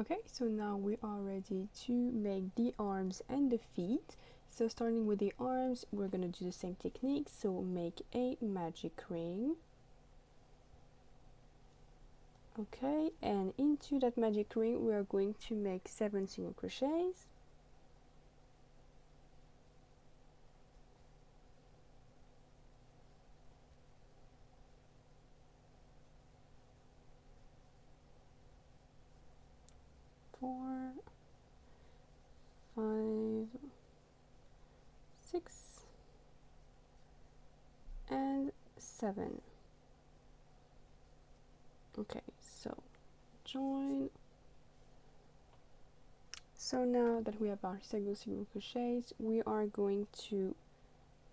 Okay, so now we are ready to make the arms and the feet. So starting with the arms, we're gonna do the same technique. So make a magic ring. Okay, and into that magic ring we are going to make 7 single crochets. Four, 5, 6, and 7. Okay, so join. So now that we have our single crochets, we are going to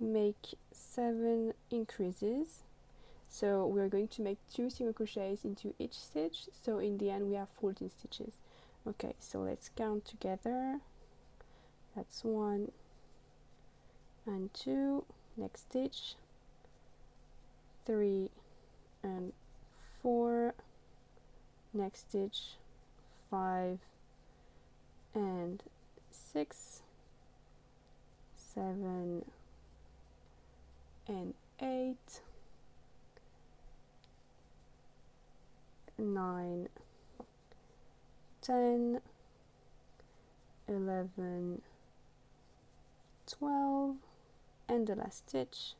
make 7 increases. So we're going to make 2 single crochets into each stitch, so in the end we have 14 stitches. Okay, so let's count together. That's 1 and 2, next stitch, 3 and 4, next stitch, 5 and 6, 7 and 8, 9, 10, 11, 12, and the last stitch,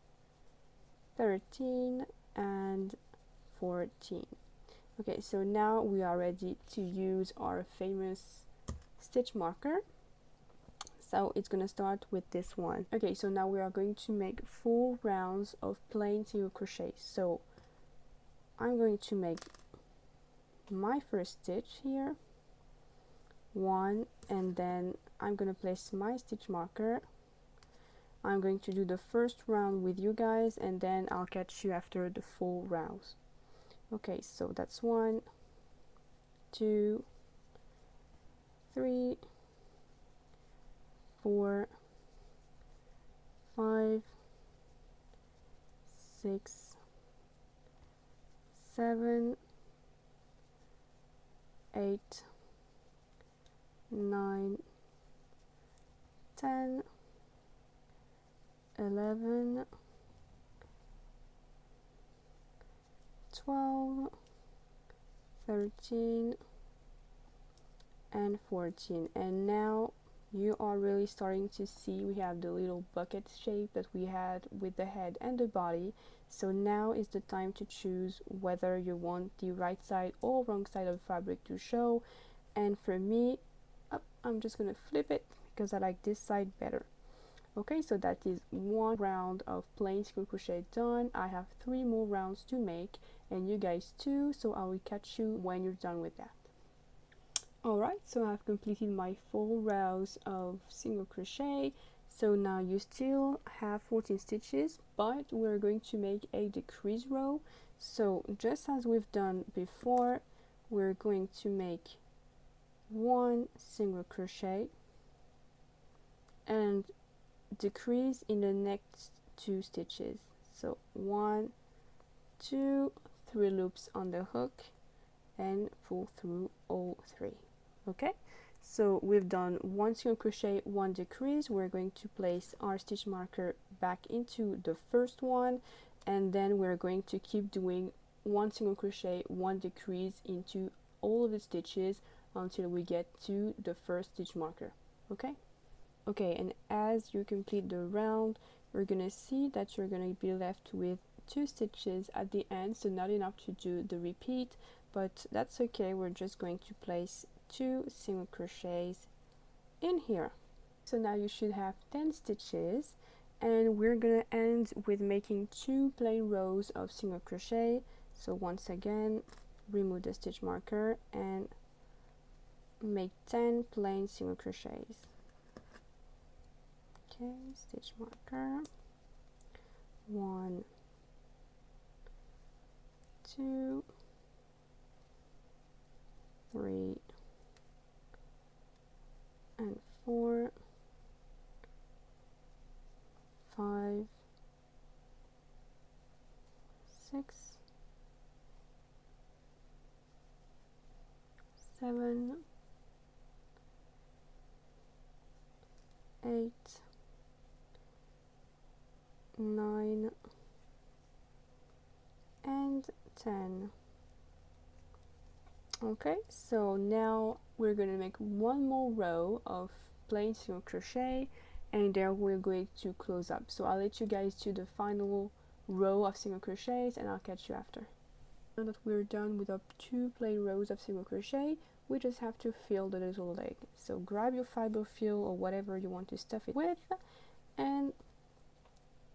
13 and 14. Okay, so now we are ready to use our famous stitch marker. So it's gonna start with this one. Okay, so now we are going to make 4 rounds of plain single crochet. So I'm going to make my first stitch here, 1, and then I'm gonna place my stitch marker. I'm going to do the first round with you guys, and then I'll catch you after the 4 rounds. Okay, so that's 1, 2, 3, 4, 5, 6, 7, 8, 9, 10, 11, 12, 13, and 14. And now you are really starting to see we have the little bucket shape that we had with the head and the body. So now is the time to choose whether you want the right side or wrong side of the fabric to show. And for me, I'm just gonna flip it because I like this side better. Okay, so that is 1 round of plain single crochet done. I have 3 more rounds to make, and you guys too, so I will catch you when you're done with that. Alright, so I've completed my 4 rounds of single crochet. So now you still have 14 stitches, but we're going to make a decrease row. So just as we've done before, we're going to make 1 single crochet and decrease in the next 2 stitches. So 1, 2, 3 loops on the hook and pull through all 3. Okay, so we've done 1 single crochet, 1 decrease. We're going to place our stitch marker back into the first one, and then we're going to keep doing 1 single crochet, 1 decrease into all of the stitches until we get to the first stitch marker. Okay. Okay, and as you complete the round, you're gonna see that you're gonna be left with 2 stitches at the end, so not enough to do the repeat, but that's okay. We're just going to place 2 single crochets in here. So now you should have 10 stitches, and we're gonna end with making 2 plain rows of single crochet. So once again, remove the stitch marker and make 10 plain single crochets. Okay, stitch marker, 1, 2, 3, and 4, 5, 6, 7, 8, 9 and 10. Okay, so now we're going to make one more row of plain single crochet, and there we're going to close up. So I'll let you guys do the final row of single crochets and I'll catch you after. Now that we're done with our 2 plain rows of single crochet, we just have to fill the little leg. So grab your fiber fill or whatever you want to stuff it with, and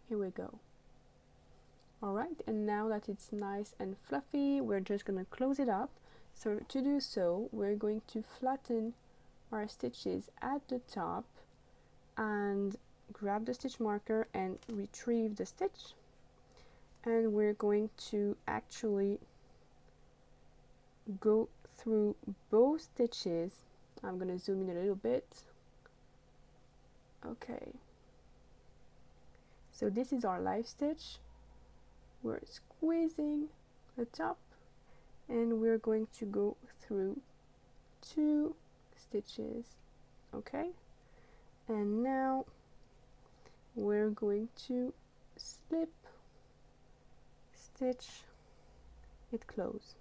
here we go. Alright, and now that it's nice and fluffy, we're just going to close it up. So to do so, we're going to flatten our stitches at the top and grab the stitch marker and retrieve the stitch, and we're going to actually go through both stitches. I'm going to zoom in a little bit. Okay, so this is our live stitch. We're squeezing the top and we're going to go through 2 stitches. Okay, and now we're going to slip stitch it close,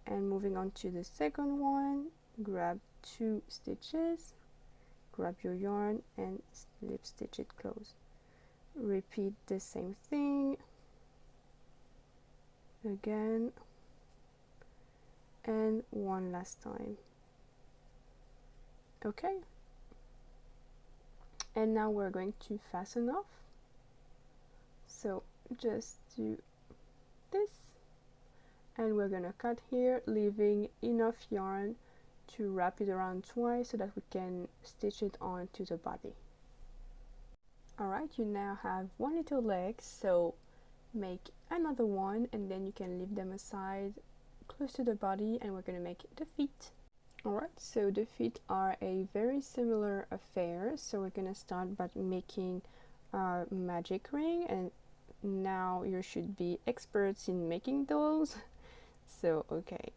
and moving on to the second one, grab 2 stitches, grab your yarn and slip stitch it close. Repeat the same thing again and one last time. Okay, and now we're going to fasten off. So just do this, and we're gonna cut here, leaving enough yarn to wrap it around twice so that we can stitch it onto the body. Alright, you now have one little leg, so make another one and then you can leave them aside close to the body, and we're going to make the feet. Alright, so the feet are a very similar affair, so we're going to start by making our magic ring, and now you should be experts in making those. So okay,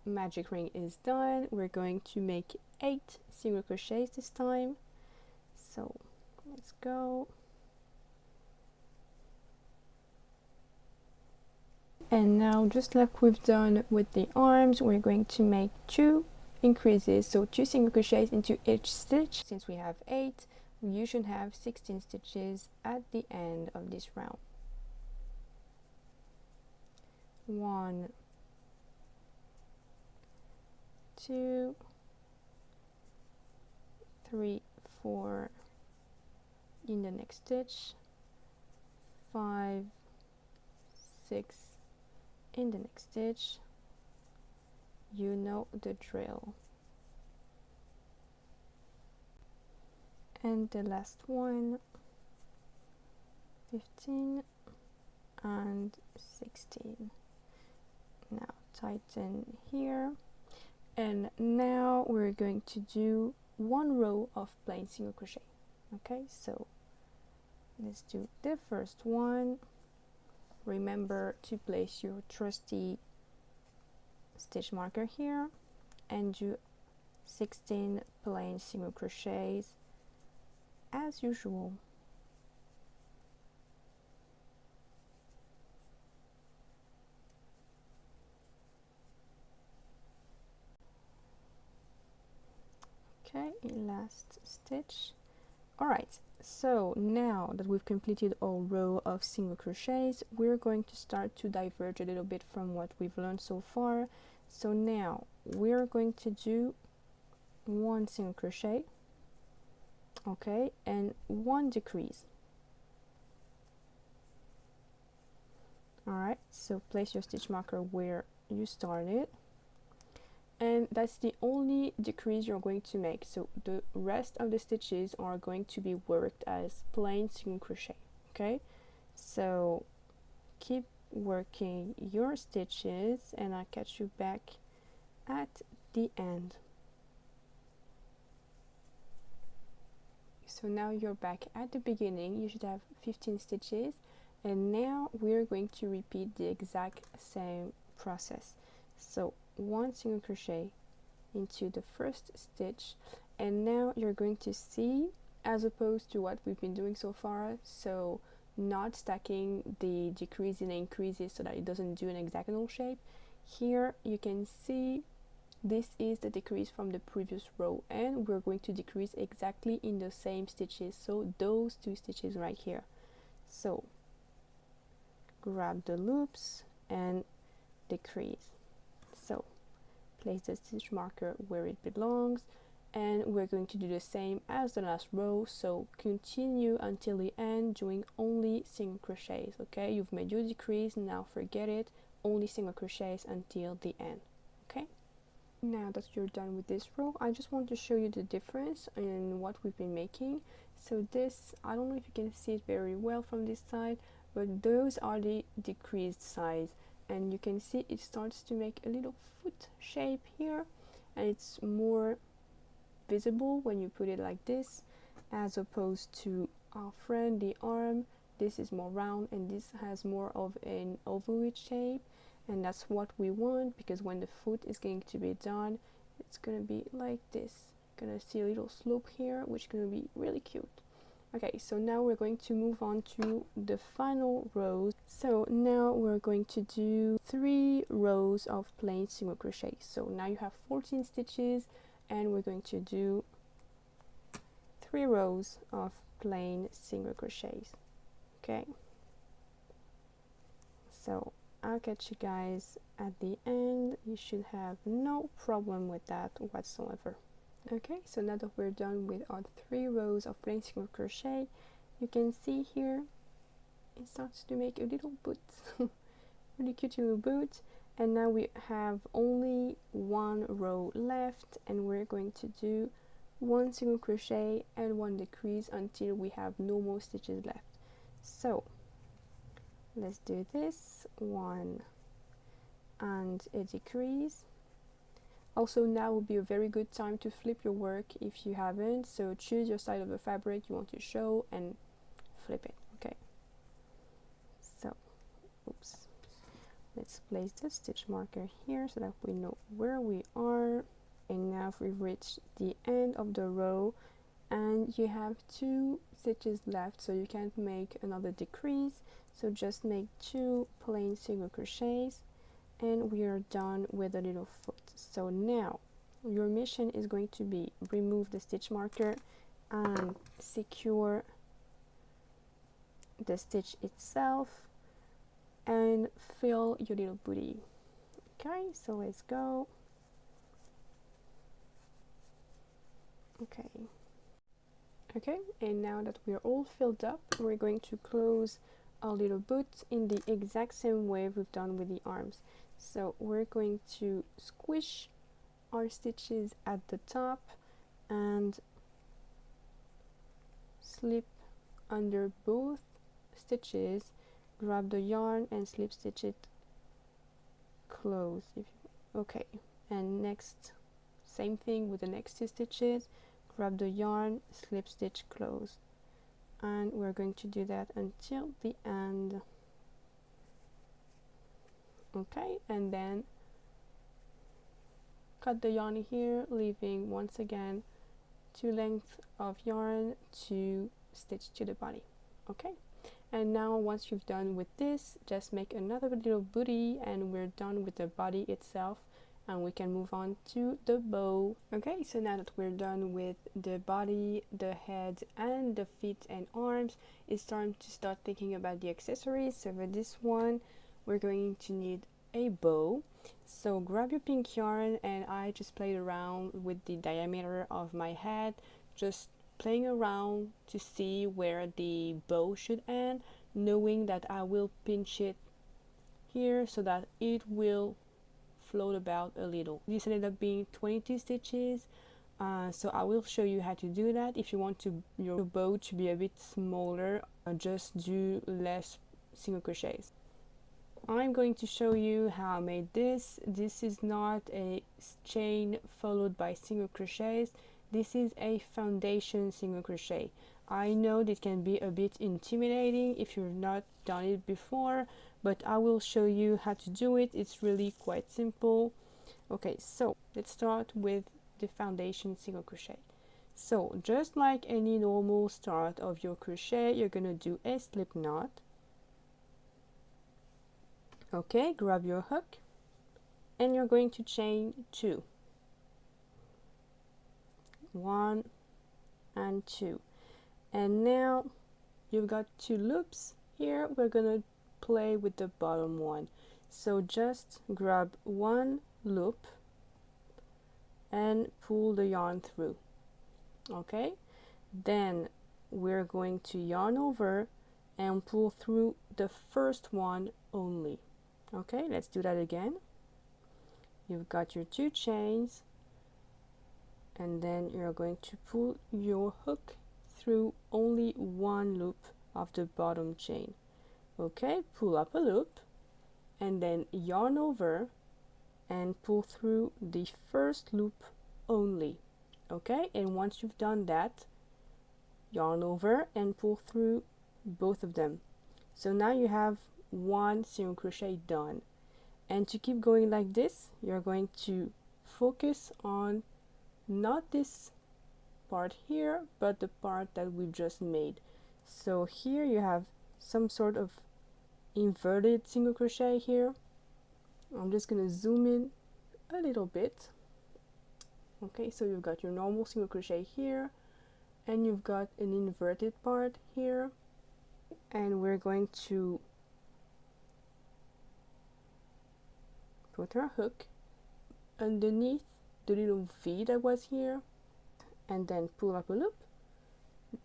magic ring is done. We're going to make 8 single crochets this time, so let's go. And now, just like we've done with the arms, we're going to make 2 increases, so 2 single crochets into each stitch. Since we have 8, you should have 16 stitches at the end of this round. 1, 2, 3, 4 in the next stitch, 5, 6 in the next stitch. You know the drill. And the last one, 15 and 16. Now tighten here, and now we're going to do 1 row of plain single crochet. Okay, so let's do the first one. Remember to place your trusty stitch marker here and do 16 plain single crochets as usual. Okay, last stitch. Alright, so now that we've completed our row of single crochets, we're going to start to diverge a little bit from what we've learned so far. So now we're going to do 1 single crochet, okay, and 1 decrease. Alright, so place your stitch marker where you started, and that's the only decrease you're going to make. So the rest of the stitches are going to be worked as plain single crochet. Okay, so keep working your stitches and I'll catch you back at the end. So now you're back at the beginning. You should have 15 stitches, and now we're going to repeat the exact same process. So 1 single crochet into the first stitch, and now you're going to see as opposed to what we've been doing so far. So not stacking the decrease and increases so that it doesn't do an hexagonal shape. Here you can see this is the decrease from the previous row, and we're going to decrease exactly in the same stitches, so those 2 stitches right here. So grab the loops and decrease. So place the stitch marker where it belongs, and we're going to do the same as the last row, so continue until the end doing only single crochets. Okay, you've made your decrease, now forget it, only single crochets until the end. Okay, now that you're done with this row, I just want to show you the difference in what we've been making. So this, I don't know if you can see it very well from this side, but those are the decreased sides, and you can see it starts to make a little foot shape here, and it's more visible when you put it like this, as opposed to our friend the arm. This is more round and this has more of an ovoid shape, and that's what we want, because when the foot is going to be done, it's gonna be like this. Gonna see a little slope here, which is gonna be really cute. Okay, so now we're going to move on to the final rows. So now we're going to do 3 rows of plain single crochet. So now you have 14 stitches, and we're going to do 3 rows of plain single crochets. Okay, so I'll catch you guys at the end. You should have no problem with that whatsoever. Okay, so now that we're done with our 3 rows of plain single crochet, you can see here it starts to make a little boot. Really cute little boot. And now we have only 1 row left, and we're going to do 1 single crochet and 1 decrease until we have no more stitches left. So let's do this, 1 and a decrease. Also, now would be a very good time to flip your work if you haven't, so choose your side of the fabric you want to show and flip it. Okay, so oops, let's place the stitch marker here so that we know where we are. And now we've reached the end of the row, and you have 2 stitches left, so you can't make another decrease, so just make 2 plain single crochets, and we are done with the little foot. So now your mission is going to be remove the stitch marker and secure the stitch itself and fill your little booty. Okay, so let's go. Okay, and now that we're all filled up, we're going to close our little boot in the exact same way we've done with the arms. So we're going to squish our stitches at the top and slip under both stitches, grab the yarn and slip stitch it close. Okay, and next, same thing with the next 2 stitches, grab the yarn, slip stitch close, and we're going to do that until the end. Okay, and then cut the yarn here, leaving once again 2 lengths of yarn to stitch to the body. Okay, and now once you've done with this, just make another little booty and we're done with the body itself, and we can move on to the bow. Okay, so now that we're done with the body, the head, and the feet and arms, it's time to start thinking about the accessories. So for this one, we're going to need a bow. So grab your pink yarn, and I just played around with the diameter of my head, just playing around to see where the bow should end, knowing that I will pinch it here so that it will float about a little. This ended up being 22 stitches, so I will show you how to do that. If you want your bow to be a bit smaller, just do less single crochets. I'm going to show you how I made this. This is not a chain followed by single crochets. This is a foundation single crochet. I know this can be a bit intimidating if you've not done it before, but I will show you how to do it. It's really quite simple. Okay, so let's start with the foundation single crochet. So just like any normal start of your crochet, you're gonna do a slip knot. Okay, grab your hook and you're going to chain 2. 1 and 2. And now you've got 2 loops here. We're gonna play with the bottom one. So just grab 1 loop and pull the yarn through. Okay, then we're going to yarn over and pull through the first one only. Okay, let's do that again. You've got your 2 chains and then you're going to pull your hook through only 1 loop of the bottom chain. Okay, pull up a loop and then yarn over and pull through the first loop only. Okay, and once you've done that, yarn over and pull through both of them. So now you have 1 single crochet done. And to keep going like this, you're going to focus on not this part here, but the part that we've just made. So here you have some sort of inverted single crochet here. I'm just going to zoom in a little bit. Okay, so you've got your normal single crochet here and you've got an inverted part here, and we're going to put our hook underneath the little V that was here and then pull up a loop.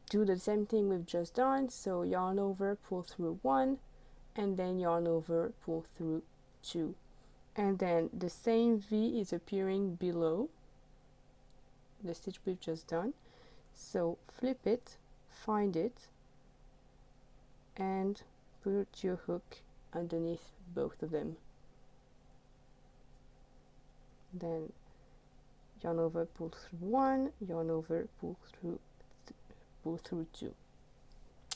Do the same thing we've just done, so yarn over, pull through 1 and then yarn over, pull through 2, and then the same V is appearing below the stitch we've just done. So flip it, find it, and put your hook underneath both of them. Then yarn over, pull through 1, yarn over, pull through 2.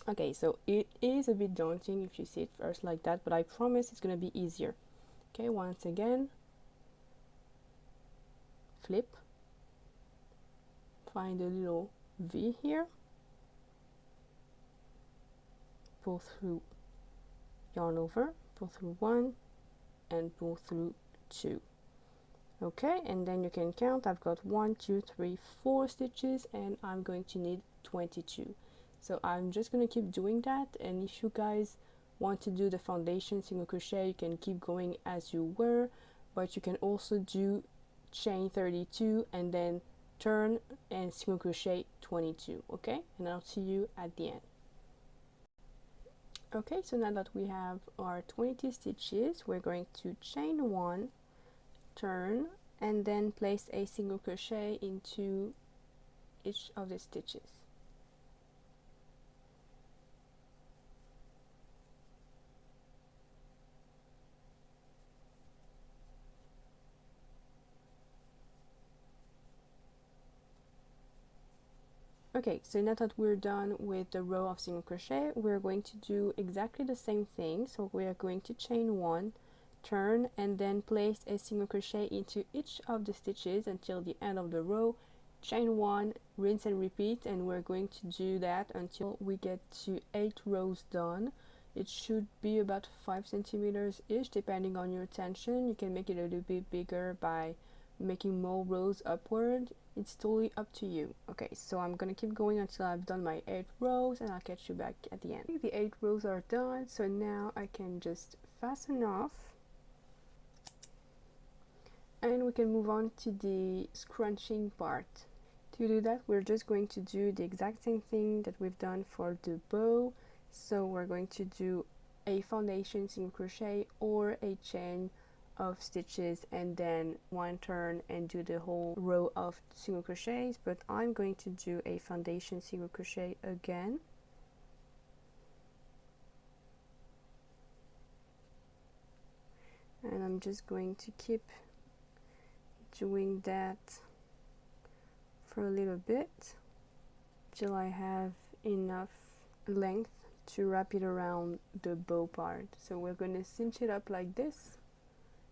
Okay, so it is a bit daunting if you see it first like that, but I promise it's going to be easier. Okay, once again, flip, find a little V here, pull through, yarn over, pull through 1 and pull through 2. Okay, and then you can count. I've got 1, 2, 3, 4 stitches and I'm going to need 22. So I'm just going to keep doing that, and if you guys want to do the foundation single crochet, you can keep going as you were, but you can also do chain 32 and then turn and single crochet 22. Okay, and I'll see you at the end. Okay, so now that we have our 22 stitches, we're going to chain 1, turn, and then place a single crochet into each of the stitches. Okay, so now that we're done with the row of single crochet, we're going to do exactly the same thing. So we are going to chain 1, turn, and then place a single crochet into each of the stitches until the end of the row. Chain 1, rinse and repeat, and we're going to do that until we get to 8 rows done. It should be about 5 centimeters ish, depending on your tension. You can make it a little bit bigger by making more rows upward. It's totally up to you. Okay, so I'm gonna keep going until I've done my 8 rows, and I'll catch you back at the end. The 8 rows are done, so now I can just fasten off and we can move on to the scrunching part. To do that, we're just going to do the exact same thing that we've done for the bow. So we're going to do a foundation single crochet or a chain of stitches and then 1 turn and do the whole row of single crochets, but I'm going to do a foundation single crochet again. And I'm just going to keep doing that for a little bit till I have enough length to wrap it around the bow part. So we're going to cinch it up like this,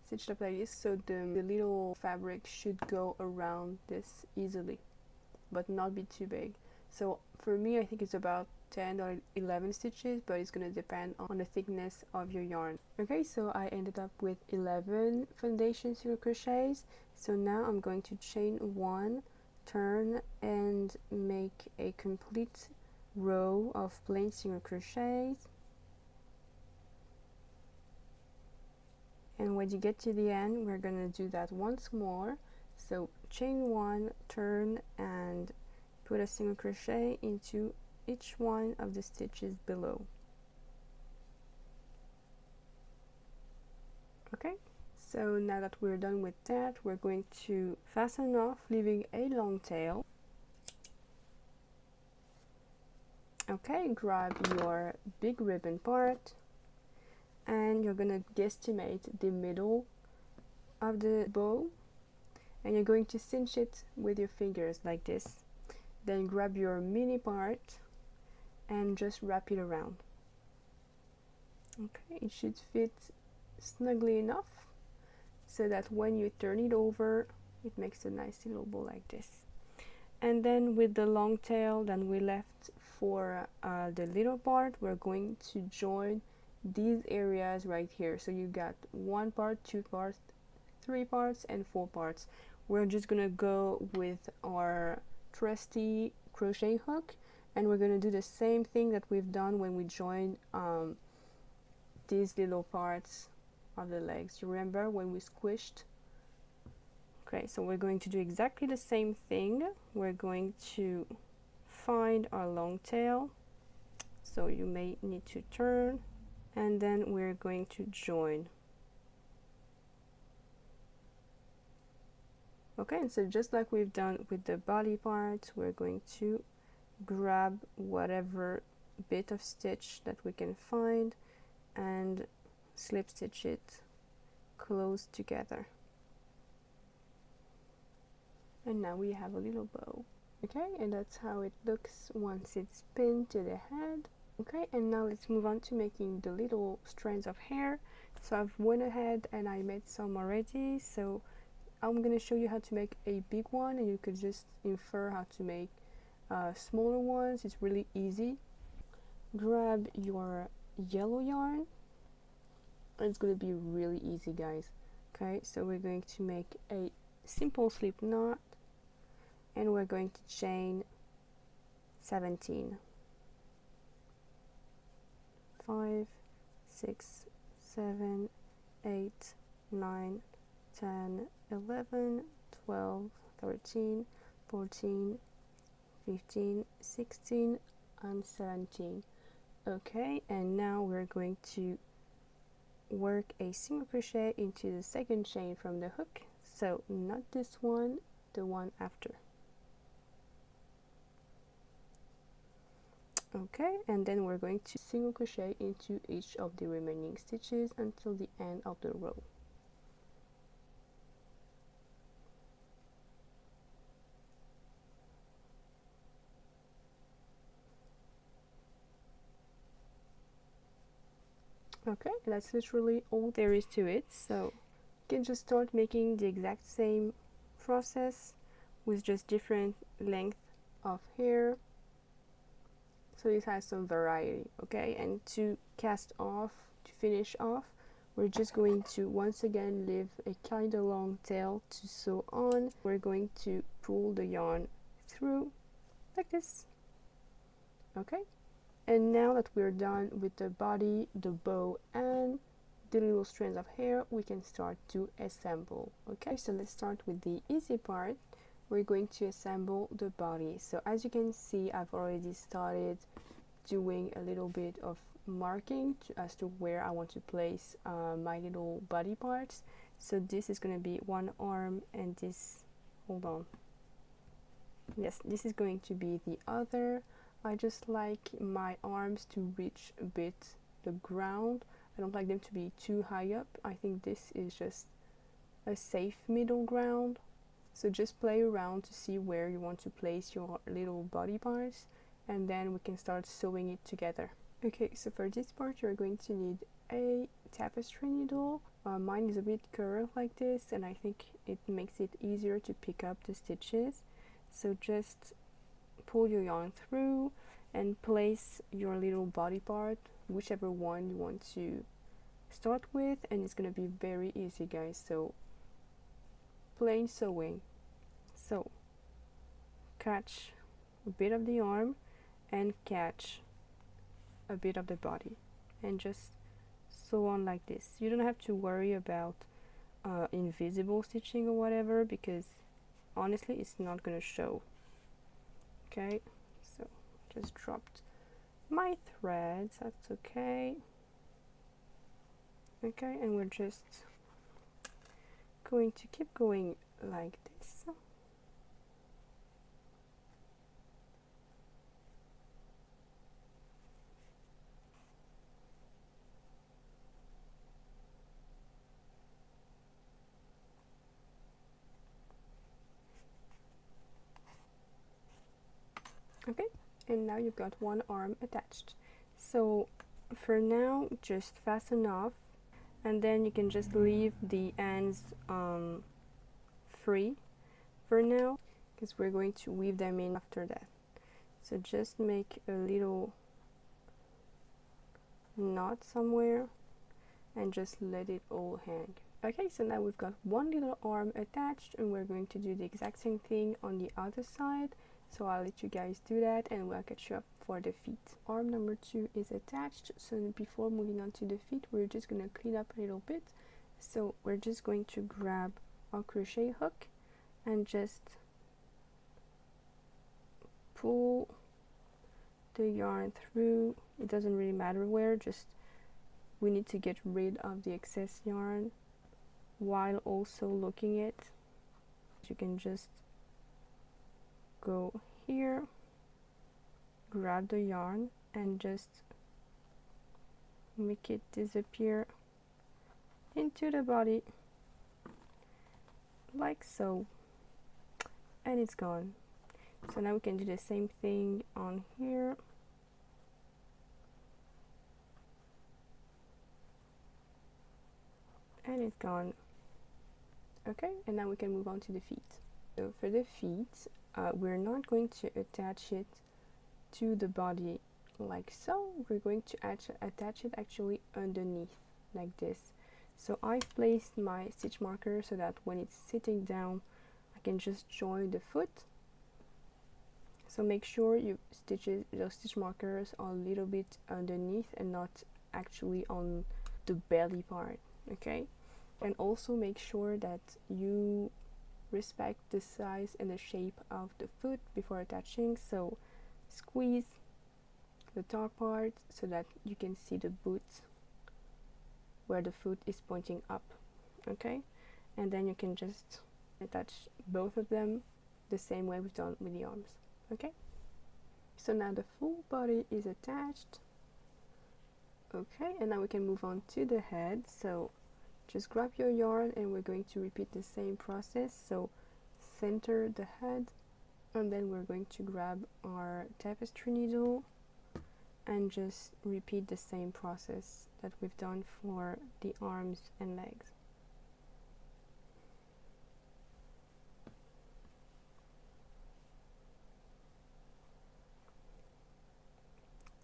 so the little fabric should go around this easily. but not be too big. So for me, I think it's about 10 or 11 stitches, but it's going to depend on the thickness of your yarn. Okay, so I ended up with 11 foundation single crochets. So now I'm going to chain 1, turn, and make a complete row of plain single crochets. And when you get to the end, we're going to do that once more. So chain 1, turn, and put a single crochet into each one of the stitches below. Okay, so now that we're done with that, we're going to fasten off, leaving a long tail. Okay, grab your big ribbon part, and you're gonna guesstimate the middle of the bow, and you're going to cinch it with your fingers like this. Then grab your mini part and just wrap it around. Okay, it should fit snugly enough so that when you turn it over, it makes a nice little bow like this. And then with the long tail that we left for the little part, we're going to join these areas right here. So you got 1 part, 2 parts, 3 parts, and 4 parts. We're just gonna go with our trusty crochet hook, and we're gonna do the same thing that we've done when we joined these little parts of the legs. You remember when we squished? Okay, so we're going to do exactly the same thing. We're going to find our long tail, so you may need to turn, and then we're going to join. Okay, and so just like we've done with the body part, we're going to grab whatever bit of stitch that we can find and slip stitch it close together. And now we have a little bow. Okay, and that's how it looks once it's pinned to the head. Okay, and now let's move on to making the little strands of hair. So I've went ahead and I made some already, so I'm going to show you how to make a big one, and you could just infer how to make smaller ones. It's really easy. Grab your yellow yarn. It's going to be really easy, guys. Okay, so we're going to make a simple slip knot, and we're going to chain 17. 5, 6, 7, 8, 9, 10, 11, 12, 13, 14, 15, 16, and 17. Okay, and now we're going to work a single crochet into the second chain from the hook. So not this one, the one after. Okay, and then we're going to single crochet into each of the remaining stitches until the end of the row. Okay, that's literally all there is to it. So you can just start making the exact same process with just different length of hair, so this has some variety. Okay, and to cast off, to finish off, we're just going to once again leave a kind of long tail to sew on. We're going to pull the yarn through like this. Okay, and now that we're done with the body, the bow, and the little strands of hair, we can start to assemble. Okay, so let's start with the easy part. We're going to assemble the body. So as you can see, I've already started doing a little bit of marking as to where I want to place my little body parts. So this is going to be one arm, and this, hold on, yes, this is going to be the other. I just like my arms to reach a bit the ground. I don't like them to be too high up. I think this is just a safe middle ground. So just play around to see where you want to place your little body parts, and then we can start sewing it together. Okay, so for this part you're going to need a tapestry needle. Mine is a bit curved like this, and I think it makes it easier to pick up the stitches. So just pull your yarn through and place your little body part, whichever one you want to start with, and it's gonna be very easy, guys. So plain sewing. So catch a bit of the arm and catch a bit of the body, and just sew on like this. You don't have to worry about invisible stitching or whatever, because honestly it's not gonna show. Okay, so just dropped my threads, that's okay. Okay, and we're just going to keep going like this. Okay, and now you've got one arm attached. So for now, just fasten off, and then you can just leave the ends free for now, because we're going to weave them in after that. So just make a little knot somewhere and just let it all hang. Okay, so now we've got one little arm attached, and we're going to do the exact same thing on the other side. So I'll let you guys do that, and we'll catch you up for the feet. Arm number 2 is attached, so before moving on to the feet, we're just going to clean up a little bit. So we're just going to grab our crochet hook and just pull the yarn through. It doesn't really matter where, just we need to get rid of the excess yarn while also looking it. You can just go here, grab the yarn and just make it disappear into the body like so, and it's gone. So now we can do the same thing on here. And it's gone. Okay, and now we can move on to the feet. So for the feet, we're not going to attach it to the body like so. We're going to attach it actually underneath like this. So I've placed my stitch marker so that when it's sitting down, I can just join the foot. So make sure your stitch markers are a little bit underneath and not actually on the belly part, okay? And also make sure that you respect the size and the shape of the foot before attaching. So squeeze the top part so that you can see the boot where the foot is pointing up, okay? And then you can just attach both of them the same way we've done with the arms. Okay, so now the full body is attached. Okay, and now we can move on to the head. So just grab your yarn and we're going to repeat the same process. So center the head, and then we're going to grab our tapestry needle and just repeat the same process that we've done for the arms and legs.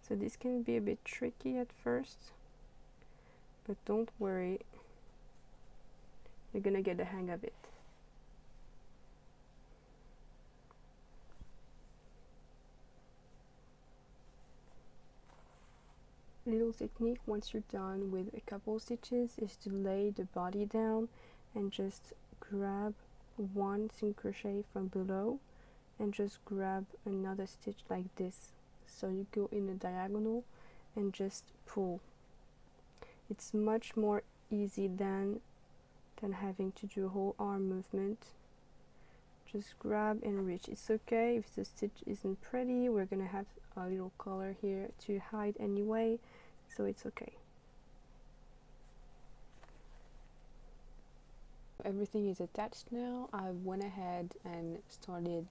So this can be a bit tricky at first, but don't worry, you're gonna get the hang of it. Little technique once you're done with a couple stitches is to lay the body down and just grab one single crochet from below and just grab another stitch like this. So you go in a diagonal and just pull. It's much more easy than having to do a whole arm movement. Just grab and reach. It's okay if the stitch isn't pretty, we're gonna have a little color here to hide anyway, so it's okay. Everything is attached now. I went ahead and started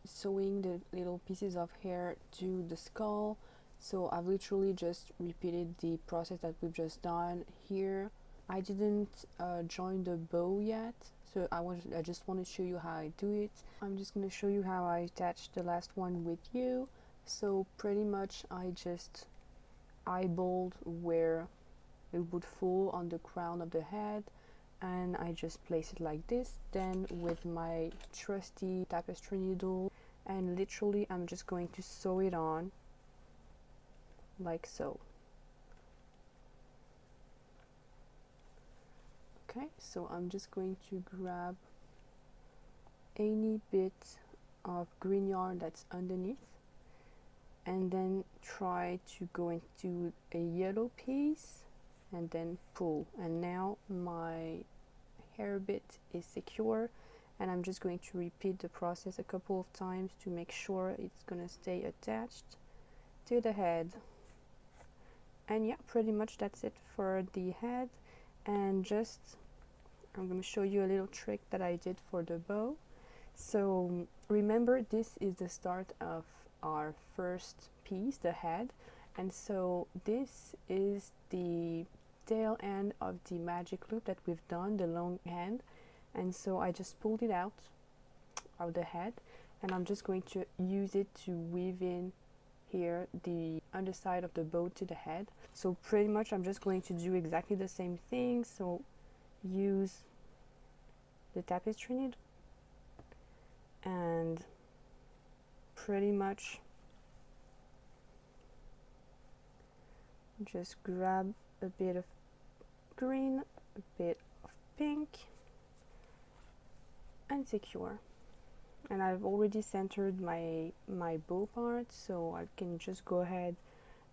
sewing the little pieces of hair to the skull. So I've literally just repeated the process that we've just done here. I didn't join the bow yet, so I just want to show you how I do it. I'm just going to show you how I attach the last one with you. So pretty much I just eyeballed where it would fall on the crown of the head, and I just place it like this. Then with my trusty tapestry needle, and literally I'm just going to sew it on like so. Okay, so I'm just going to grab any bit of green yarn that's underneath, and then try to go into a yellow piece and then pull. And now my hair bit is secure, and I'm just going to repeat the process a couple of times to make sure it's gonna stay attached to the head. And yeah, pretty much that's it for the head. And just I'm going to show you a little trick that I did for the bow. So remember, this is the start of our first piece, the head, and so this is the tail end of the magic loop that we've done, the long end. And so I just pulled it out of the head, and I'm just going to use it to weave in here the underside of the bow to the head. So pretty much I'm just going to do exactly the same thing. So use the tapestry needle and pretty much just grab a bit of green, a bit of pink, and secure. And I've already centered my bow part, so I can just go ahead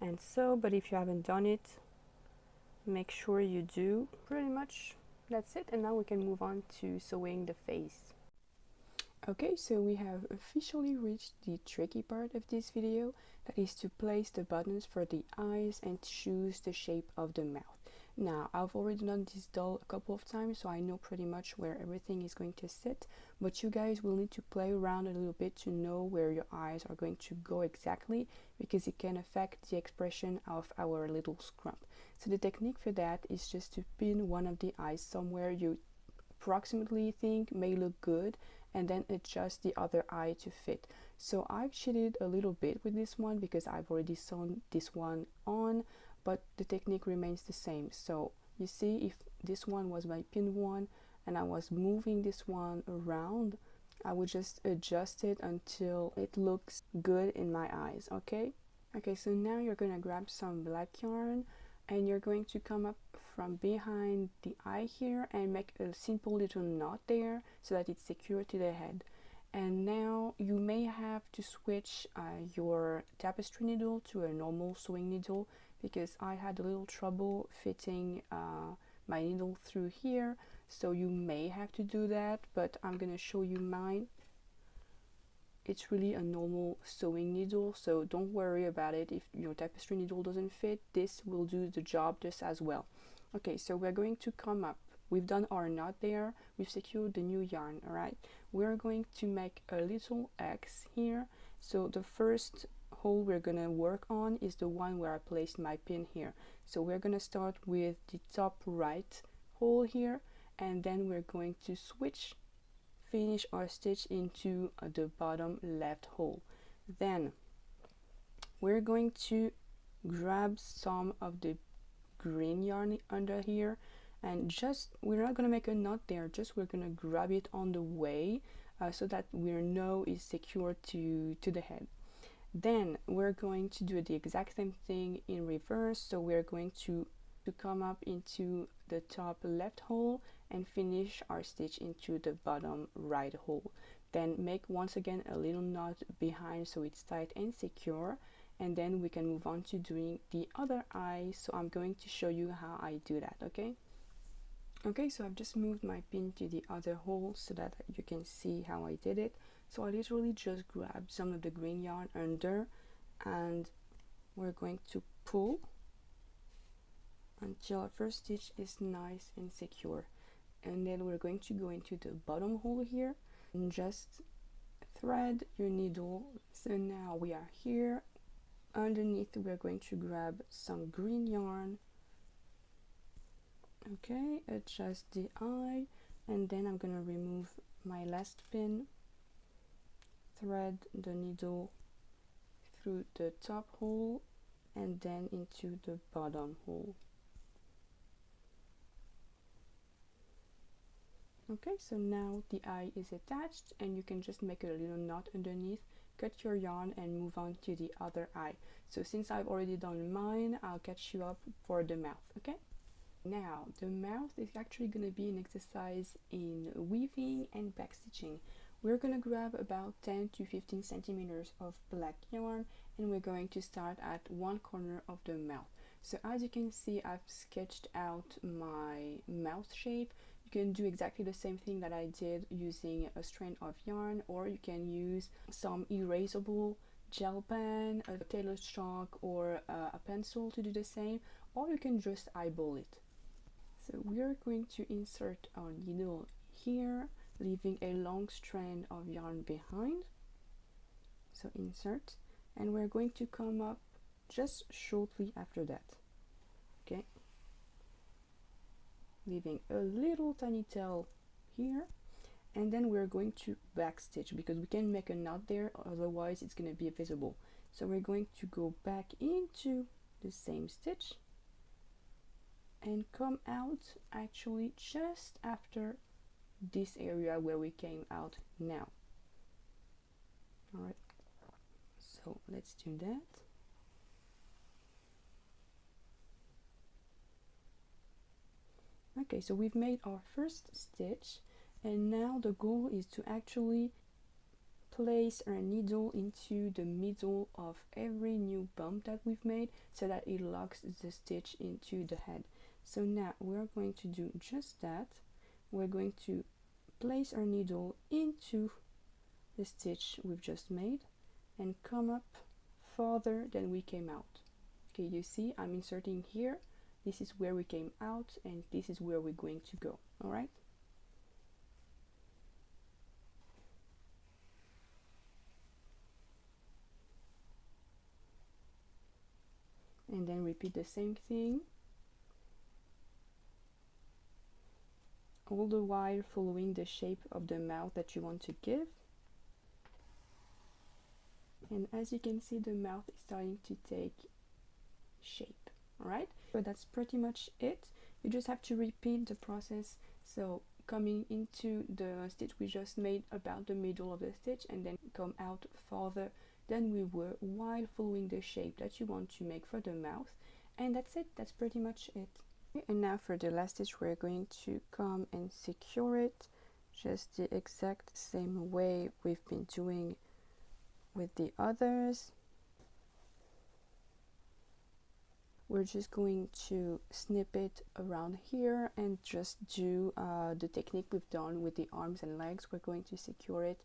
and sew, but if you haven't done it, make sure you do. Pretty much that's it, and now we can move on to sewing the face. Okay, so we have officially reached the tricky part of this video, that is to place the buttons for the eyes and choose the shape of the mouth. Now, I've already done this doll a couple of times, so I know pretty much where everything is going to sit, but you guys will need to play around a little bit to know where your eyes are going to go exactly, because it can affect the expression of our little scrump. So the technique for that is just to pin one of the eyes somewhere you approximately think may look good, and then adjust the other eye to fit. So I've cheated a little bit with this one because I've already sewn this one on, but the technique remains the same. So you see, if this one was my pin one and I was moving this one around, I would just adjust it until it looks good in my eyes. Okay, so now you're gonna grab some black yarn, and you're going to come up from behind the eye here and make a simple little knot there so that it's secure to the head. And now you may have to switch your tapestry needle to a normal sewing needle, because I had a little trouble fitting my needle through here, so you may have to do that, but I'm gonna show you mine. It's really a normal sewing needle, so don't worry about it if your tapestry needle doesn't fit. This will do the job just as well. Okay, so we're going to come up. We've done our knot there, we've secured the new yarn. All right, we're going to make a little X here. So the first hole we're gonna work on is the one where I placed my pin here. So we're gonna start with the top right hole here, and then we're going to finish our stitch into the bottom left hole. Then we're going to grab some of the green yarn under here, and just we're not going to make a knot there, just we're going to grab it on the way so that we know it's secure to the head. Then we're going to do the exact same thing in reverse. So we're going to come up into the top left hole and finish our stitch into the bottom right hole. Then make once again a little knot behind so it's tight and secure, and then we can move on to doing the other eye. So I'm going to show you how I do that. Okay, so I've just moved my pin to the other hole so that you can see how I did it. So I literally just grabbed some of the green yarn under, and we're going to pull until our first stitch is nice and secure, and then we're going to go into the bottom hole here and just thread your needle. So now we are here. Underneath we're going to grab some green yarn. Okay, adjust the eye, and then I'm gonna remove my last pin, thread the needle through the top hole and then into the bottom hole. Okay, so now the eye is attached and you can just make a little knot underneath, cut your yarn and move on to the other eye. So since I've already done mine, I'll catch you up for the mouth, okay? Now, the mouth is actually going to be an exercise in weaving and backstitching. We're going to grab about 10 to 15 centimeters of black yarn and we're going to start at one corner of the mouth. So as you can see, I've sketched out my mouth shape. You can do exactly the same thing that I did using a strand of yarn, or you can use some erasable gel pen, a tailor's chalk, or a pencil to do the same, or you can just eyeball it. So we are going to insert our needle here, leaving a long strand of yarn behind. So insert, and we're going to come up just shortly after that. Okay, leaving a little tiny tail here, and then we're going to backstitch because we can make a knot there, otherwise it's going to be visible. So we're going to go back into the same stitch and come out actually just after this area where we came out now. All right, so let's do that. Okay, so we've made our first stitch, and now the goal is to actually place our needle into the middle of every new bump that we've made so that it locks the stitch into the head. So now we're going to do just that. We're going to place our needle into the stitch we've just made and come up farther than we came out. Okay, you see I'm inserting here. This is where we came out and this is where we're going to go. All right. And then repeat the same thing, all the while following the shape of the mouth that you want to give. And as you can see, the mouth is starting to take shape. All right, so that's pretty much it. You just have to repeat the process, so coming into the stitch we just made about the middle of the stitch and then come out farther than we were while following the shape that you want to make for the mouth. And that's it, that's pretty much it. And now for the last stitch, we're going to come and secure it just the exact same way we've been doing with the others. We're just going to snip it around here and just do the technique we've done with the arms and legs. We're going to secure it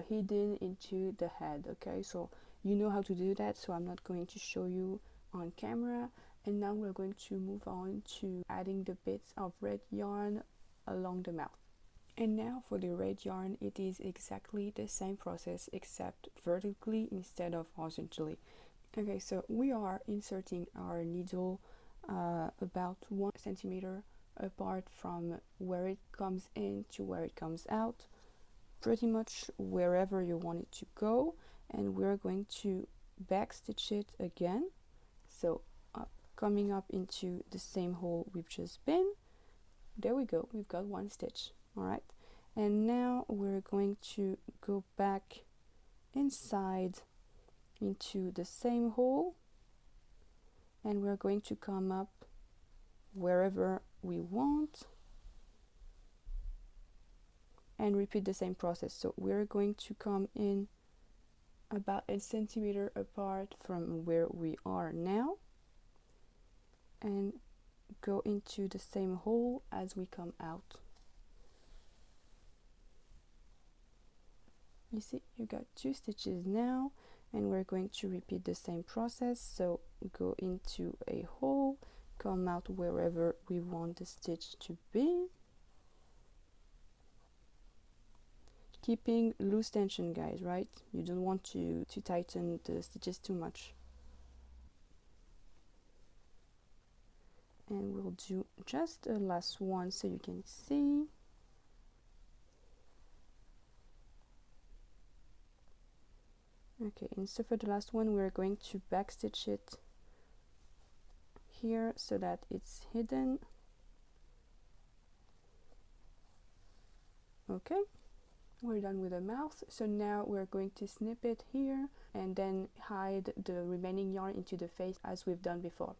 hidden into the head. Okay, so you know how to do that, so I'm not going to show you on camera. And now we're going to move on to adding the bits of red yarn along the mouth. And now for the red yarn, it is exactly the same process except vertically instead of horizontally. Okay, so we are inserting our needle about 1 centimeter apart from where it comes in to where it comes out, pretty much wherever you want it to go. And we're going to backstitch it again, so coming up into the same hole we've just been. There we go, we've got one stitch. All right, and now we're going to go back inside into the same hole and we're going to come up wherever we want and repeat the same process. So we're going to come in about 1 centimeter apart from where we are now and go into the same hole as we come out. You see, you got 2 stitches now, and we're going to repeat the same process. So go into a hole, come out wherever we want the stitch to be, keeping loose tension, guys, right? You don't want to tighten the stitches too much. And we'll do just a last one so you can see. Okay, and so for the last one we're going to backstitch it here so that it's hidden. Okay, we're done with the mouth, so now we're going to snip it here and then hide the remaining yarn into the face as we've done before.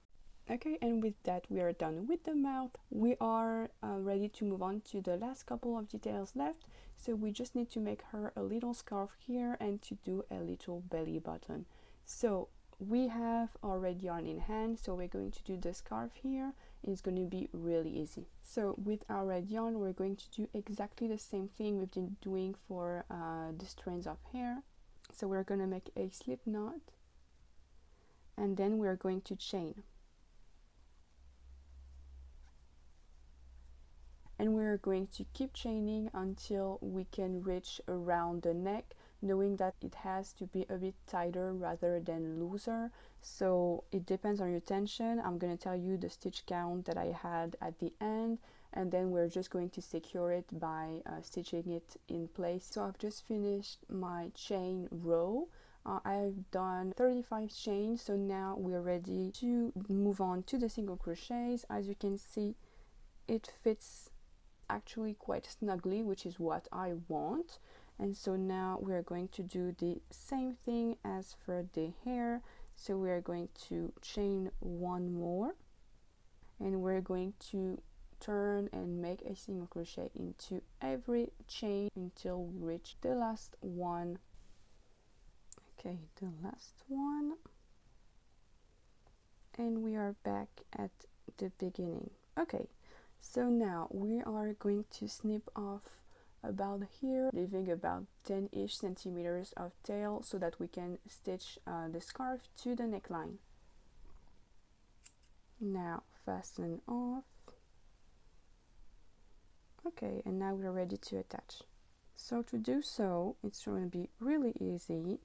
Okay, and with that we are done with the mouth. We are ready to move on to the last couple of details left. So we just need to make her a little scarf here and to do a little belly button. So we have our red yarn in hand, so we're going to do the scarf here. It's going to be really easy. So with our red yarn we're going to do exactly the same thing we've been doing for the strands of hair. So we're going to make a slip knot and then we're going to chain. And we're going to keep chaining until we can reach around the neck, knowing that it has to be a bit tighter rather than looser. So it depends on your tension. I'm going to tell you the stitch count that I had at the end, and then we're just going to secure it by stitching it in place. So I've just finished my chain row. I've done 35 chains, so now we're ready to move on to the single crochets. As you can see, it fits actually quite snugly, which is what I want. And so now we're going to do the same thing as for the hair. So we're going to chain one more and we're going to turn and make a single crochet into every chain until we reach the last one. Okay, the last one, and we are back at the beginning. Okay, so now we are going to snip off about here, leaving about 10-ish centimeters of tail so that we can stitch the scarf to the neckline. Now fasten off. Okay, and now we're ready to attach. So to do so, it's going to be really easy.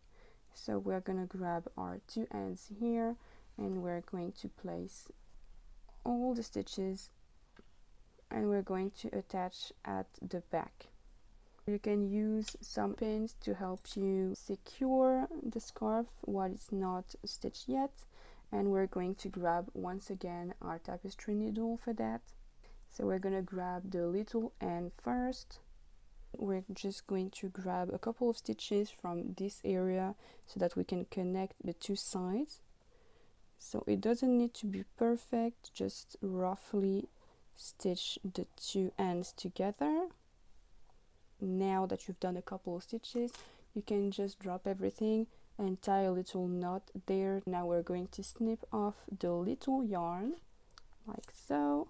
So we're going to grab our two ends here and we're going to place all the stitches and we're going to attach at the back. You can use some pins to help you secure the scarf while it's not stitched yet, and we're going to grab once again our tapestry needle for that. So we're going to grab the little end first. We're just going to grab a couple of stitches from this area so that we can connect the two sides. So it doesn't need to be perfect, just roughly stitch the two ends together. Now that you've done a couple of stitches, you can just drop everything and tie a little knot there. Now we're going to snip off the little yarn like so,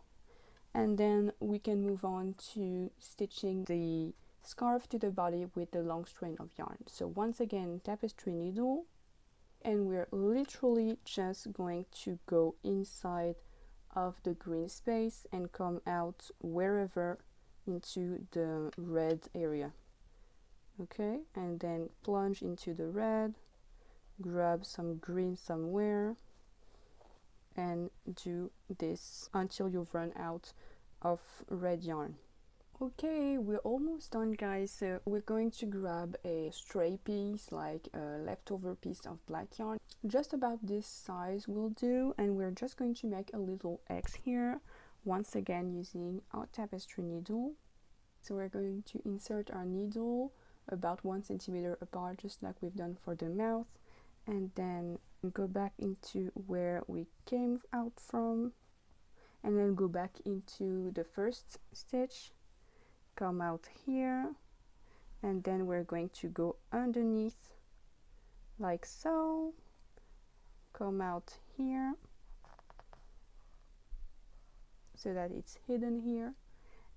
and then we can move on to stitching the scarf to the body with the long strand of yarn. So once again, tapestry needle, and we're literally just going to go inside of the green space and come out wherever into the red area. Okay, and then plunge into the red, grab some green somewhere, and do this until you've run out of red yarn. Okay, we're almost done, guys. So we're going to grab a stray piece, like a leftover piece of black yarn. Just about this size will do, and we're just going to make a little X here, once again using our tapestry needle. So we're going to insert our needle about 1 centimeter apart, just like we've done for the mouth, and then go back into where we came out from, and then go back into the first stitch, come out here, and then we're going to go underneath like so, come out here so that it's hidden here,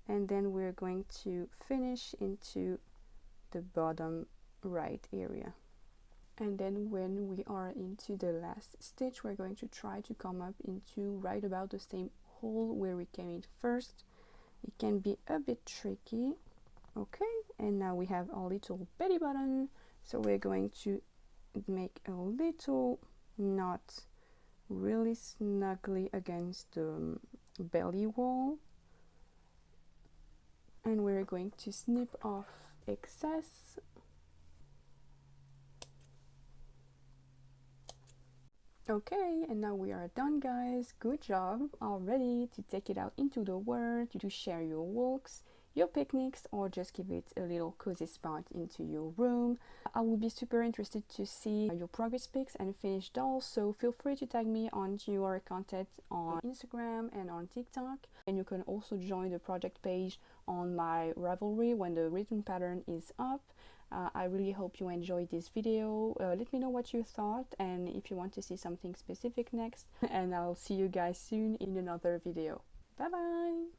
and then we're going to finish into the bottom right area. And then when we are into the last stitch, we're going to try to come up into right about the same hole where we came in first. It can be a bit tricky. Okay, and now we have our little belly button, so we're going to make a little knot really snugly against the belly wall, and we're going to snip off excess. Okay, and now we are done, guys. Good job. All ready to take it out into the world, to share your walks, your picnics, or just give it a little cozy spot into your room. I will be super interested to see your progress pics and finished dolls, so feel free to tag me on your content on Instagram and on TikTok. And you can also join the project page on my Ravelry when the written pattern is up. I really hope you enjoyed this video. Let me know what you thought and if you want to see something specific next. And I'll see you guys soon in another video. Bye bye!